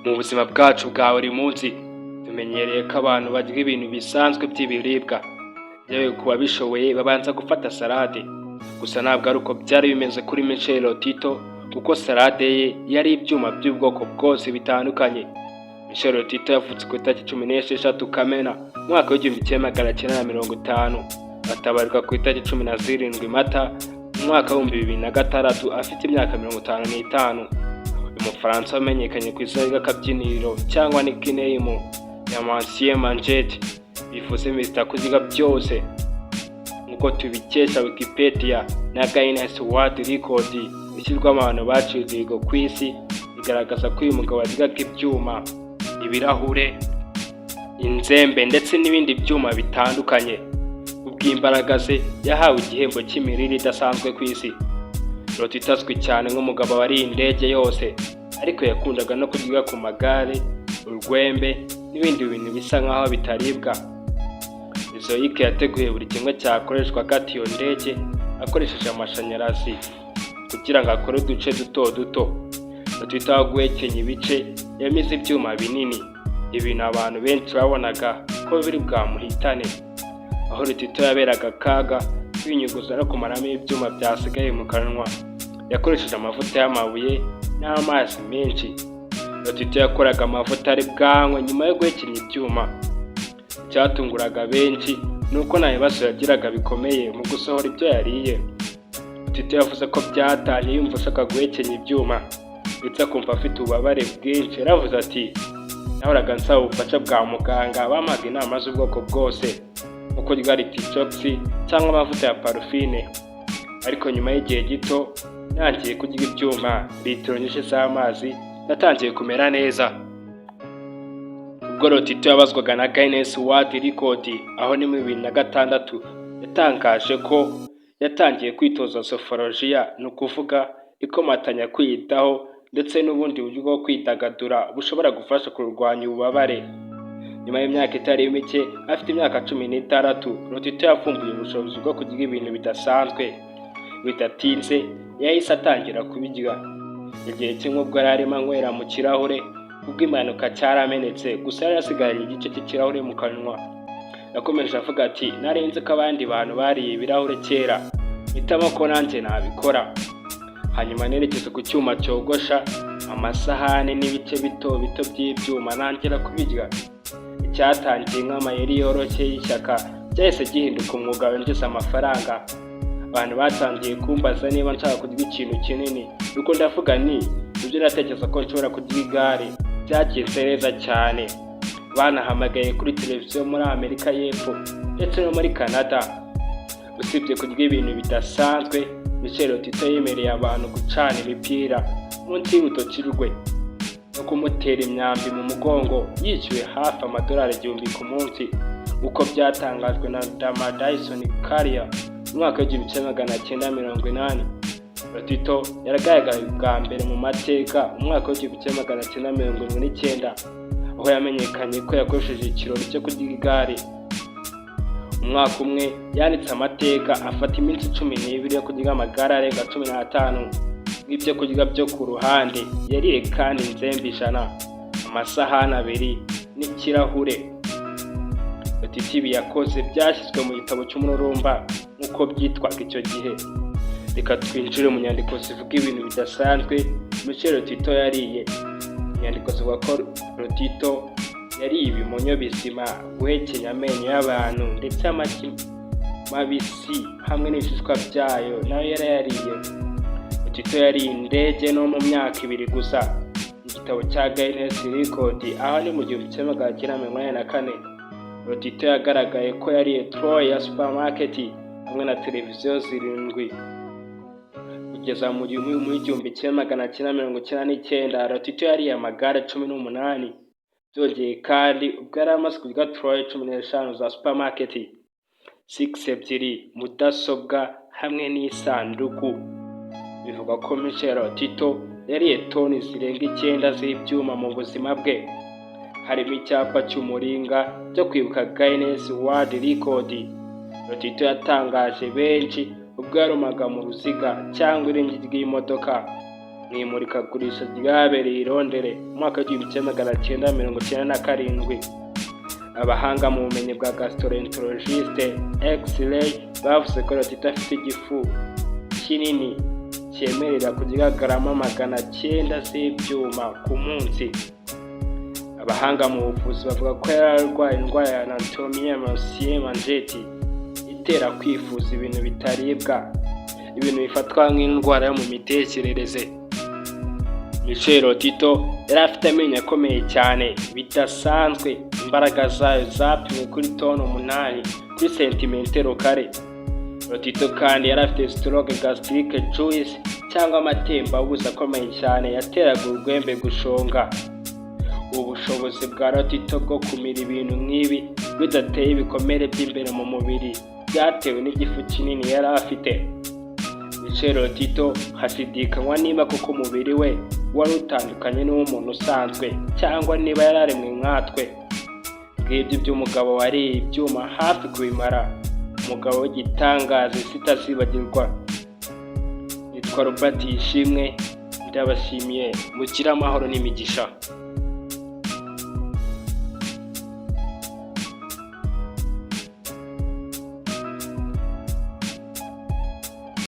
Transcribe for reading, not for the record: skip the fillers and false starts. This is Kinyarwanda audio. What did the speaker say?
Mu buzima bwacu bwa buri munsi tumenyereye ko abantu barya ibintu bisanzwe by'ibiribwa, yewe ku babishoboye babanza gufata salade. Gusa ntabwo ari uko byari bimeze kuri Michel Lotito, kuko salade ye yari ibyuma by'ubwoko bwose bitandukanye. Michel Lotito yavutse ku itariki 16 Kamena umwaka w'1950, atabaruka ku itariki 17 Mata umwaka w'2006 afite imyaka 55. Umufaransa wamenyekanye ku izina ry'akabyiniro cyangwa nickname ya Monsieur Mangette, bivuze Mr Kuziga byose, nk'uko tubikesha Wikipedia na Guinness World Record ishyirwamo abantu baciye umuhigo ku isi. Igaragaza ko uyu mugabo aryaga ibyuma, ibirahure, inzembe ndetse n'ibindi byuma bitandukanye. Kubw'imbaraga ze yahawe igihembo cy'imirire idasanzwe ku isi. Lotito azwi cyane nk'umugabo wariye indege yose, ariko yakundaga no kurya ku magare, urwembe n'ibindi bintu bisa nk'aho bitaribwa. Zoike yateguye buri kimwe cyakoreshwa hagati iyo ndege akoresheje amashanyarazi kugira ngo akore uduce duto duto. Lotito yaguhekenya ibice yamize ibyuma binini, ibintu abantu benshi babonaga ko biri bwamuhitane. Aho Lotito yaberaga akaga kwinyuguza no kumaramo ibyuma byasigaye mu kanwa, yakoresheje amavuta y'amabuye n'amazi menshi. Lotito yakoraga amavuta ari bwanywe nyuma yo guhekenya ibyuma. Icyatunguraga benshi nuko nta bibazo yagiraga bikomeye mu gusohora ibyo yariye. Lotito yavuze ko byatangiye yumva ashaka guhekenya ibyuma ndetse akumva afite ububabare bwinshi. Yaravuze ati, nahoraga nsaba ubufasha bwa muganga, bampaga inama z'ubwoko bwose nko kurya Lititox cyangwa amavuta ya parufine, ariko nyuma y'igihe gito nangiye kurya ibyuma litiro nyinshi z'amazi natangiye kumera neza. Ubwo Lotito yabazwaga na Guinness World Record, aho ni mu 2006 yatangaje ko yatangiye kwitoza sofologia, ni ukuvuga ikomatanya kwiyitaho ndetse n'ubundi buryo bwo kwidagadura bushobora gufasha kurwanya ububabare. Nyuma y'imyaka itari mike, afite imyaka 16, Lotito yavumbuye ubushobozi bwo kurya ibintu bidasanzwe. Bidatinze yahise atangira kubirya. Igihe kimwe ubwo yari arimo anywera mu kirahure, ubwo impanuka cyaramenetse, gusa yari asigaranye igice cy'ikirahure mu kanwa. Yakomeje avuga ati, narinze ko abandi bantu bariye ibirahure kera, mpitamo ko nanjye nabikora. Hanyuma nerekeza ku cyuma cyogosha amasahane n'ibice bito bito by'ibyuma nangira kubirya. Icyatangiye nk'amayeri yoroshye y'ishyaka cyahise gihinduka umwuga winjiza amafaranga. Abantu batangiye kumbaza niba nshaka kurya ikintu kinini, nuko ndavuga ni ibyo natekereza ko nshobora kurya igare. Byagenze neza cyane, banahamagaye kuri televiziyo muri Amerika y'Epfo ndetse no muri Canada. Usibye kurya ibintu bidasanzwe, Michel Lotito yemereye abantu gucana imipira munsi y'urutoki rwe no kumutera imyambi mu mugongo, yishyuwe hafi $1,000 ku munsi, uko byatangajwe na Dama Dyson Carrier mu mwaka w'1980. Lotito yaragaragaye bwa mbere mu mateka mu mwaka w'1979, aho yamenyekanye ko yakoresheje ikirori cyo kurya igare. Umwaka umwe yanditse amateka, afata iminsi 12 yo kurya amagare arenga 15 n'ibyo kurya byo ku ruhande. Yariye kandi inzembe 100, amasahani 2 n'ikirahure. Lotito ibi yakoze byashyizwe mu gitabo cy'umururumba nk'uko byitwaga icyo gihe. Reka twinjire mu nyandiko zivuga ibintu bidasanzwe Michel Lotito yariye. Inyandiko zivuga ko Lotito yariye ibimonyo bizima, guhekenya amenyo y'abantu ndetse amagi mabisi hamwe n'ibishishwa byayo nayo yarayariye. Lotito yariye indege no mu myaka 2 gusa. Igitabo cya Guinness Record, aho ni mu 1984, Lotito yagaragaye ko yariye trolley ya supermarket hamwe na televiziyo 7. Kugeza mu 1999, Lotito yariye amagare 18. Byongeye kandi ubwo yari amaze kurya trolley 15 za supermarket, 6 ebyiri, mudasobwa hamwe n'isanduku. Bivuga ko Michel Lotito yariye toni zirenga 9 z'ibyuma mu buzima bwe. Harimo icyapa cy'umuringa cyo kwibuka Guinness World Record. Lotito yatangaje benshi ubwo yarumaga mu ruziga cyangwa iringi ry'imodoka. mu imurikagurisha ryabereye i Londres mu mwaka w'1997. Abahanga mu bumenyi bwa gastroenterologiste X-ray bavuze ko Lotito afite igifu kinini cyemerera kurya garama 900 z'ibyuma ku munsi. Abahanga mu buvuzi bavuga ko yararwaye indwara ya anatomie mangete itera kwifuza ibintu bitaribwa, ibintu bifatwa nk'indwara yo mu mitekerereze. Michel Lotito yari afite amenyo akomeye cyane bidasanzwe, imbaraga zayo zapimwe kuri toni 8 kuri sentimetero kare. Lotito kandi yari afite stroke gastrique juice cyangwa amatembabuzi akomeye cyane yateraga urwembe gushonga. Ubushobozi bwa Lotito bwo kumira ibintu nk'ibi bidateye ibikomere by'imbere mu mubiri byatewe n'igifu kinini yari afite. Michel Lotito hashidikanywa niba koko umubiri we wari utandukanye n'uw'umuntu usanzwe cyangwa niba yararemwe nkatwe. Bw'ibyo by'umugabo wariye ibyuma hafi kubimara, umugabo w'igitangaza sitazibagirwa. Nitwa Robert Ishimwe, ndabashimiye, mugire amahoro n'imigisha.